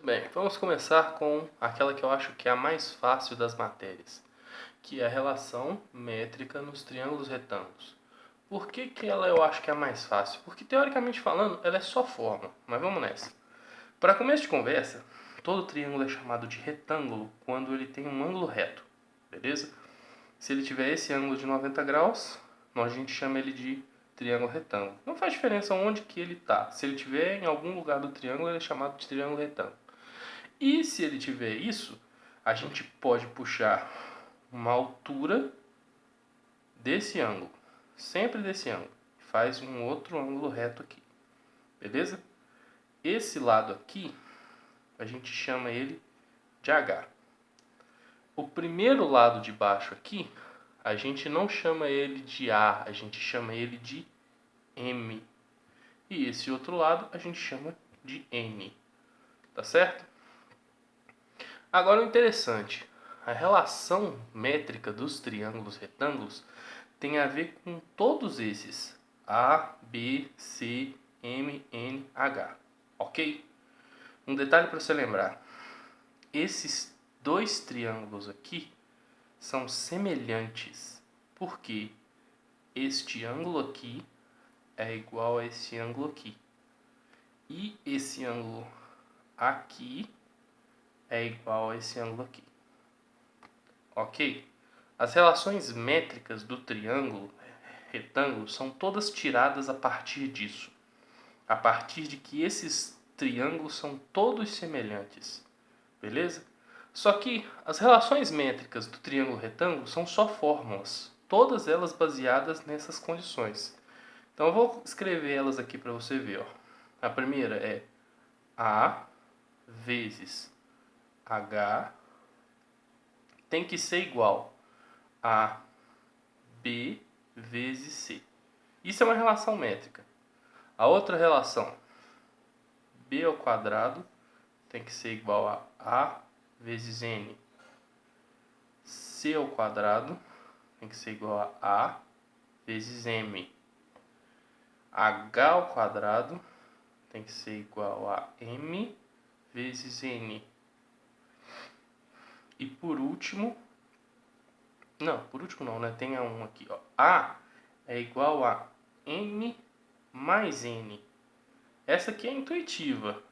Bem, vamos começar com aquela que eu acho que é a mais fácil das matérias, que é a relação métrica nos triângulos retângulos. Por que ela eu acho que é a mais fácil? Porque, teoricamente falando, ela é só forma, mas vamos nessa. Para começo de conversa, todo triângulo é chamado de retângulo quando ele tem um ângulo reto, beleza? Se ele tiver esse ângulo de 90 graus, a gente chama ele de triângulo retângulo. Não faz diferença onde que ele está. Se ele estiver em algum lugar do triângulo, ele é chamado de triângulo retângulo. E se ele tiver isso, a gente pode puxar uma altura desse ângulo, sempre desse ângulo. Faz um outro ângulo reto aqui, beleza? Esse lado aqui, a gente chama ele de H. O primeiro lado de baixo aqui, a gente não chama ele de A, a gente chama ele de M. E esse outro lado a gente chama de N. Tá certo? Agora o interessante, a relação métrica dos triângulos retângulos tem a ver com todos esses A, B, C, M, N, H, ok? Um detalhe para você lembrar, esses dois triângulos aqui são semelhantes, porque este ângulo aqui é igual a esse ângulo aqui, e esse ângulo aqui é igual a esse ângulo aqui. Ok? As relações métricas do triângulo retângulo são todas tiradas a partir disso. A partir de que esses triângulos são todos semelhantes. Beleza? Só que as relações métricas do triângulo retângulo são só fórmulas. Todas elas baseadas nessas condições. Então eu vou escrever elas aqui para você ver. Ó. A primeira é A vezes H tem que ser igual a B vezes C. Isso é uma relação métrica. A outra relação, B ao quadrado tem que ser igual a vezes N. C ao quadrado tem que ser igual a vezes M. H ao quadrado tem que ser igual a M vezes N. E por último não, né? Tem a 1 aqui, ó. A é igual a M mais N. Essa aqui é intuitiva.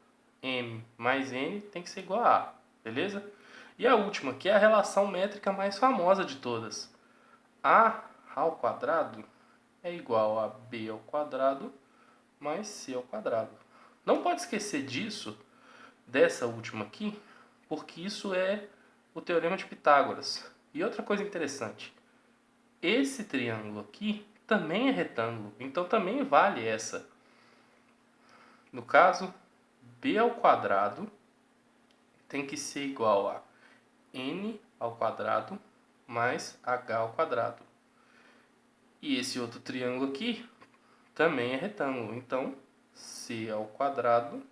M mais N tem que ser igual a A, beleza? E a última, que é a relação métrica mais famosa de todas. A ao quadrado é igual a B ao quadrado mais C ao quadrado. Não pode esquecer disso, dessa última aqui, porque isso é o teorema de Pitágoras. E outra coisa interessante, esse triângulo aqui também é retângulo, então também vale essa. No caso, B ao quadrado tem que ser igual a N ao quadrado mais H ao quadrado. E esse outro triângulo aqui também é retângulo, então C ao quadrado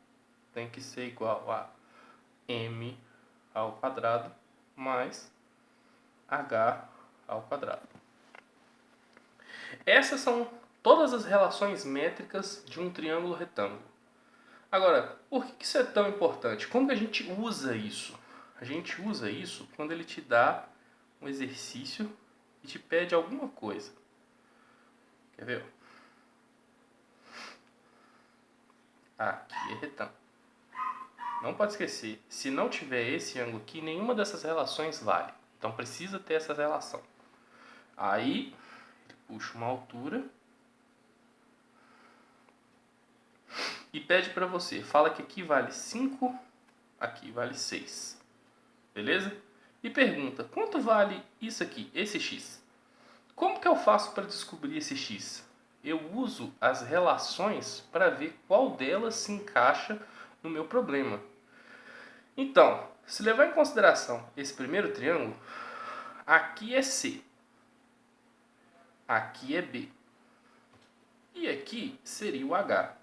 tem que ser igual a M ao quadrado mais H ao quadrado. Essas são todas as relações métricas de um triângulo retângulo. Agora, por que isso é tão importante? Como que a gente usa isso? A gente usa isso quando ele te dá um exercício e te pede alguma coisa. Quer ver? Aqui é retângulo. Não pode esquecer, se não tiver esse ângulo aqui, nenhuma dessas relações vale. Então precisa ter essa relação. Aí, ele puxa uma altura e pede para você, fala que aqui vale 5, aqui vale 6. Beleza? E pergunta, quanto vale isso aqui, esse x? Como que eu faço para descobrir esse x? Eu uso as relações para ver qual delas se encaixa no meu problema. Então, se levar em consideração esse primeiro triângulo, aqui é C, aqui é B, e aqui seria o H.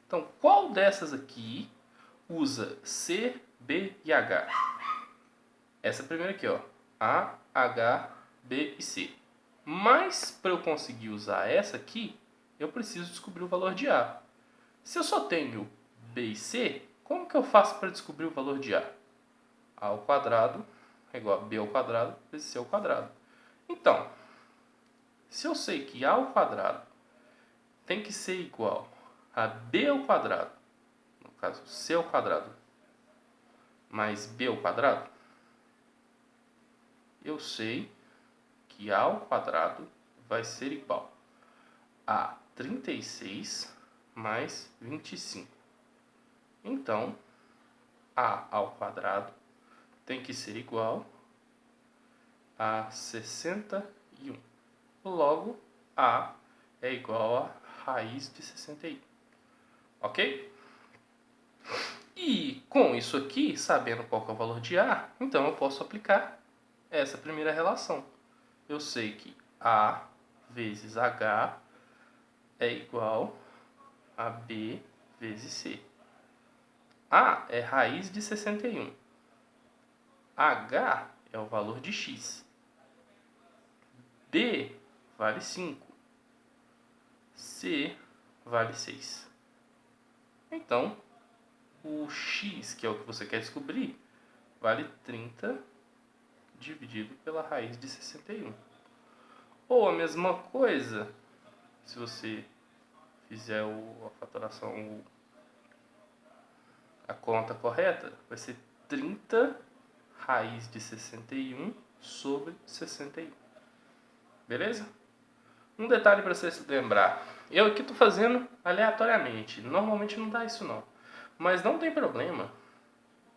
Então, qual dessas aqui usa C, B e H? Essa primeira aqui, ó, A, H, B e C. Mas, para eu conseguir usar essa aqui, eu preciso descobrir o valor de A. Se eu só tenho B e C, como que eu faço para descobrir o valor de A? A ao quadrado é igual a B ao quadrado vezes C ao quadrado. Então, se eu sei que A ao quadrado tem que ser igual a B ao quadrado, no caso C ao quadrado mais B ao quadrado, eu sei que A ao quadrado vai ser igual a 36 mais 25. Então, A ao quadrado tem que ser igual a 61. Logo, A é igual a raiz de 61. Ok? E com isso aqui, sabendo qual que é o valor de A, então eu posso aplicar essa primeira relação. Eu sei que A vezes H é igual a B vezes C. A é raiz de 61. H é o valor de x. B vale 5. C vale 6. Então, o x, que é o que você quer descobrir, vale 30 dividido pela raiz de 61. Ou a mesma coisa, se você fizer a fatoração, a conta correta, vai ser 30 raiz de 61 sobre 61. Beleza? Um detalhe para você se lembrar. Eu aqui estou fazendo aleatoriamente. Normalmente não dá isso não. Mas não tem problema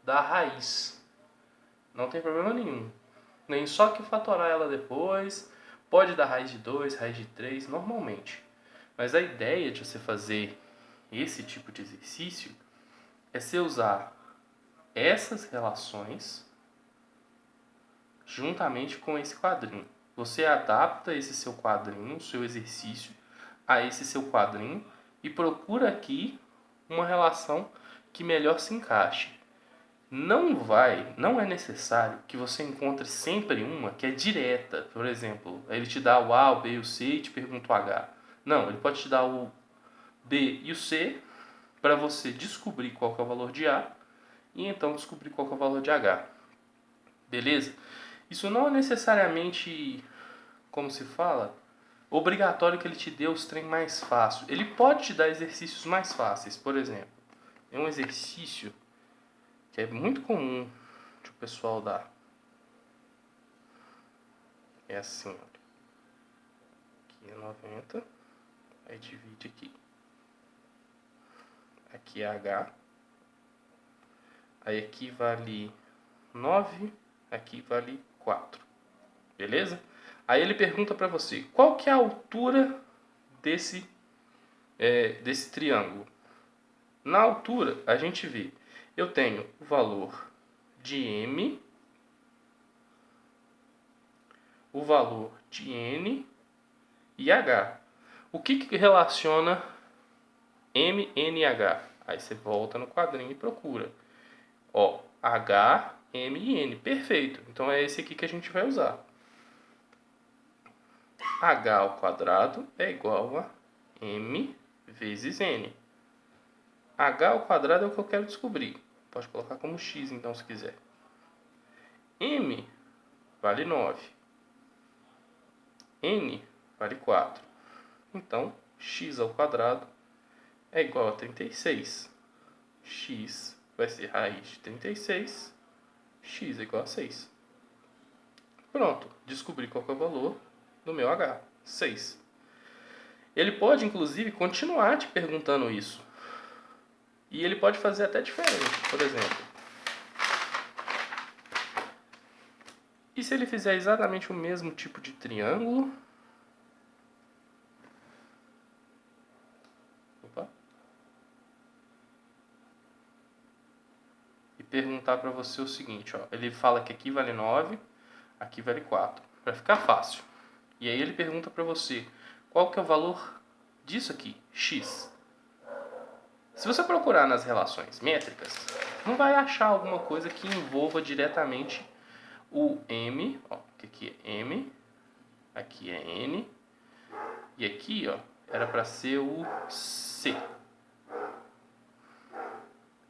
dar raiz. Não tem problema nenhum. Nem só que fatorar ela depois. Pode dar raiz de 2, raiz de 3, normalmente. Mas a ideia de você fazer esse tipo de exercício é você usar essas relações juntamente com esse quadrinho. Você adapta esse seu quadrinho, seu exercício, a esse seu quadrinho e procura aqui uma relação que melhor se encaixe. Não é necessário que você encontre sempre uma que é direta. Por exemplo, ele te dá o A, o B e o C e te pergunta o H. Não, ele pode te dar o B e o C para você descobrir qual que é o valor de A e então descobrir qual que é o valor de H. Beleza? Isso não é necessariamente, como se fala, obrigatório que ele te dê os trem mais fácil. Ele pode te dar exercícios mais fáceis. Por exemplo, é um exercício que é muito comum que o pessoal dá. É assim, olha. Aqui é 90, aí divide aqui. Aqui é H. Aí aqui vale 9, aqui vale 4. Beleza? Aí ele pergunta para você, qual que é a altura desse triângulo? Na altura, a gente vê, eu tenho o valor de M, o valor de N e H. O que relaciona M, N e H? Aí você volta no quadrinho e procura. Ó, H, M e N. Perfeito. Então é esse aqui que a gente vai usar. H ao quadrado é igual a M vezes N. H ao quadrado é o que eu quero descobrir. Pode colocar como x então se quiser. M vale 9. N vale 4. Então, x ao quadrado é igual a 36. X vai ser raiz de 36. X é igual a 6. Pronto, descobri qual que é o valor do meu H, 6. Ele pode, inclusive, continuar te perguntando isso. E ele pode fazer até diferente, por exemplo. E se ele fizer exatamente o mesmo tipo de triângulo? Opa. E perguntar para você o seguinte, ó. Ele fala que aqui vale 9, aqui vale 4. Para ficar fácil. E aí ele pergunta para você, qual que é o valor disso aqui? X. Se você procurar nas relações métricas, não vai achar alguma coisa que envolva diretamente o M, ó, que aqui é M, aqui é N, e aqui, ó, era para ser o C.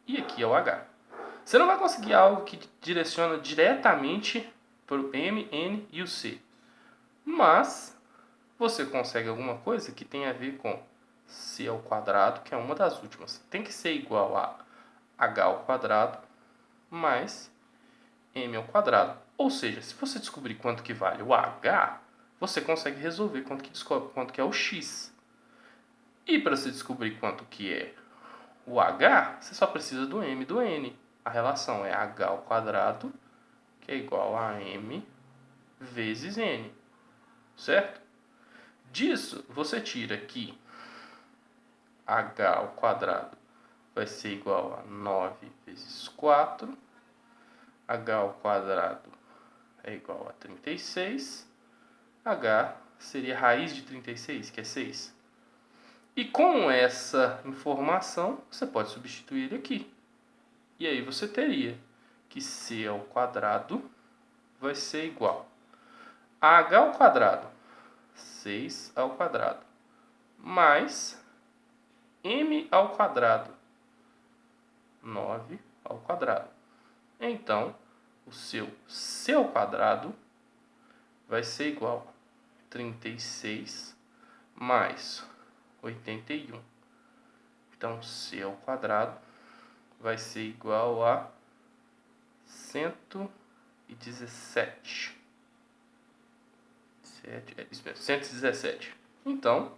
e aqui é o H. Você não vai conseguir algo que direciona diretamente para o M, N e o C. Mas você consegue alguma coisa que tem a ver com C ao quadrado, que é uma das últimas. Tem que ser igual a H ao quadrado mais M ao quadrado. Ou seja, se você descobrir quanto que vale o H, você consegue resolver quanto que é o X. E para você descobrir quanto que é o H, você só precisa do M e do N. A relação é H ao quadrado, que é igual a M vezes N. Certo? Disso, você tira que H ao quadrado vai ser igual a 9 vezes 4. H ao quadrado é igual a 36. H seria raiz de 36, que é 6. E com essa informação, você pode substituir ele aqui. E aí você teria que C ao quadrado vai ser igual a H ao quadrado, 6 ao quadrado, mais M ao quadrado, 9 ao quadrado. Então, o seu C ao quadrado vai ser igual a 36 mais 81. Então, C ao quadrado vai ser igual a 117. 117. Então,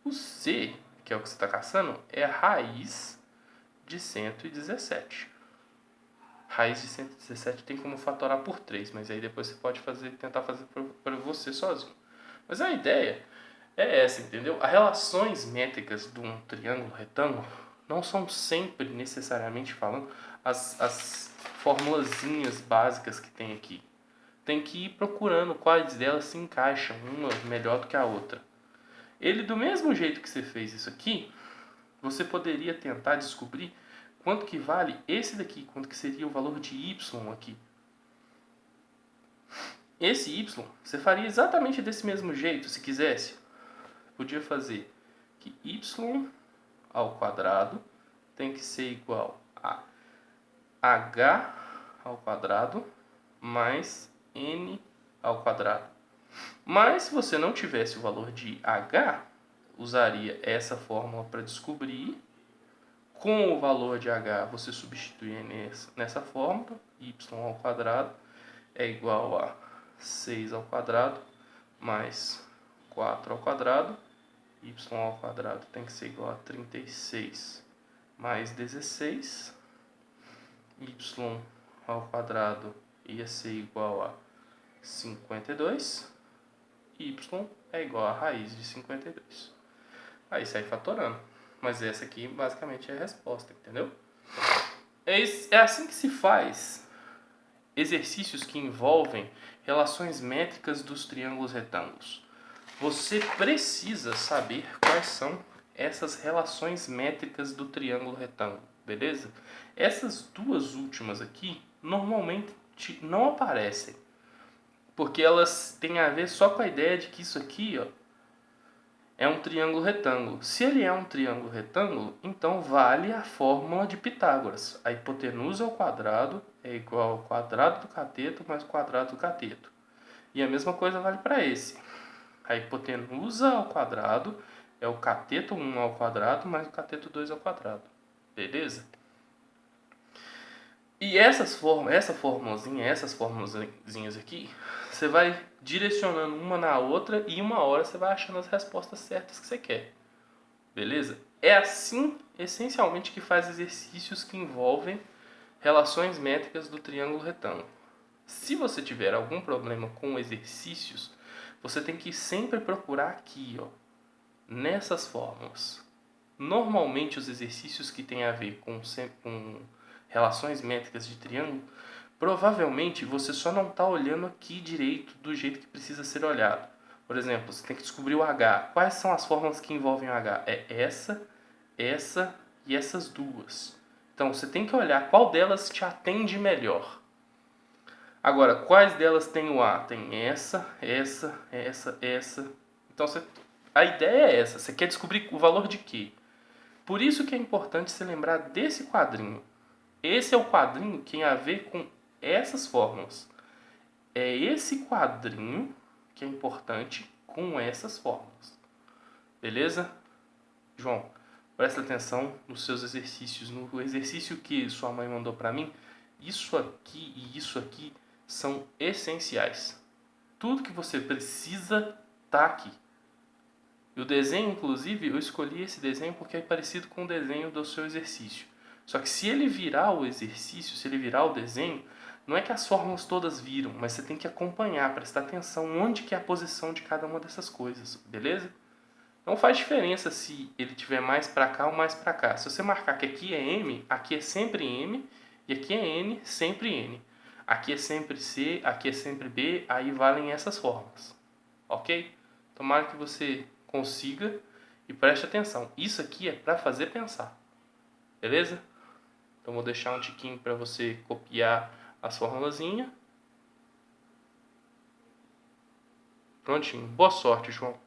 o C, que é o que você está caçando, é a raiz de 117. Raiz de 117 tem como fatorar por 3, mas aí depois você pode tentar fazer para você sozinho. Mas a ideia é essa, entendeu? As relações métricas de um triângulo retângulo não são sempre, necessariamente falando, as formulazinhas básicas que tem aqui. Tem que ir procurando quais delas se encaixam, uma melhor do que a outra. Ele, do mesmo jeito que você fez isso aqui, você poderia tentar descobrir quanto que vale esse daqui, quanto que seria o valor de y aqui. Esse y, você faria exatamente desse mesmo jeito, se quisesse. Podia fazer que y ao quadrado tem que ser igual a h ao quadrado mais n ao quadrado. Mas se você não tivesse o valor de h, usaria essa fórmula para descobrir. Com o valor de h, você substitui nessa fórmula. Y ao quadrado é igual a 6 ao quadrado mais 4 ao quadrado. Y ao quadrado tem que ser igual a 36 mais 16. Y ao quadrado ia ser igual a 52. Y é igual a raiz de 52. Aí sai fatorando. Mas essa aqui basicamente é a resposta, entendeu? É assim que se faz exercícios que envolvem relações métricas dos triângulos retângulos. Você precisa saber quais são essas relações métricas do triângulo retângulo, beleza? Essas duas últimas aqui normalmente não aparecem, porque elas têm a ver só com a ideia de que isso aqui, ó, é um triângulo retângulo. Se ele é um triângulo retângulo, então vale a fórmula de Pitágoras. A hipotenusa ao quadrado é igual ao quadrado do cateto mais o quadrado do cateto. E a mesma coisa vale para esse. A hipotenusa ao quadrado é o cateto 1 ao quadrado mais o cateto 2 ao quadrado. Beleza? E essas formulazinhas aqui, você vai direcionando uma na outra e uma hora você vai achando as respostas certas que você quer. Beleza? É assim, essencialmente, que faz exercícios que envolvem relações métricas do triângulo retângulo. Se você tiver algum problema com exercícios, você tem que sempre procurar aqui, ó, nessas fórmulas. Normalmente, os exercícios que têm a ver com relações métricas de triângulo, provavelmente você só não está olhando aqui direito do jeito que precisa ser olhado. Por exemplo, você tem que descobrir o H. Quais são as fórmulas que envolvem o H? É essa e essas duas. Então, você tem que olhar qual delas te atende melhor. Agora, quais delas tem o A? Tem essa. Então, a ideia é essa. Você quer descobrir o valor de quê? Por isso que é importante se lembrar desse quadrinho. esse é o quadrinho que tem a ver com essas fórmulas. É esse quadrinho que é importante com essas fórmulas. Beleza? João, presta atenção nos seus exercícios. No exercício que sua mãe mandou para mim, isso aqui e isso aqui são essenciais. Tudo que você precisa tá aqui. E o desenho, inclusive, eu escolhi esse desenho porque é parecido com o desenho do seu exercício. Só que se ele virar o exercício, se ele virar o desenho, não é que as fórmulas todas viram, mas você tem que acompanhar, prestar atenção onde que é a posição de cada uma dessas coisas, beleza? Não faz diferença se ele tiver mais para cá ou mais para cá. Se você marcar que aqui é M, aqui é sempre M, e aqui é N, sempre N. Aqui é sempre C, aqui é sempre B, aí valem essas fórmulas. Ok? Tomara que você consiga e preste atenção. Isso aqui é para fazer pensar. Beleza? Então vou deixar um tiquinho para você copiar as formulazinhas. Prontinho. Boa sorte, João.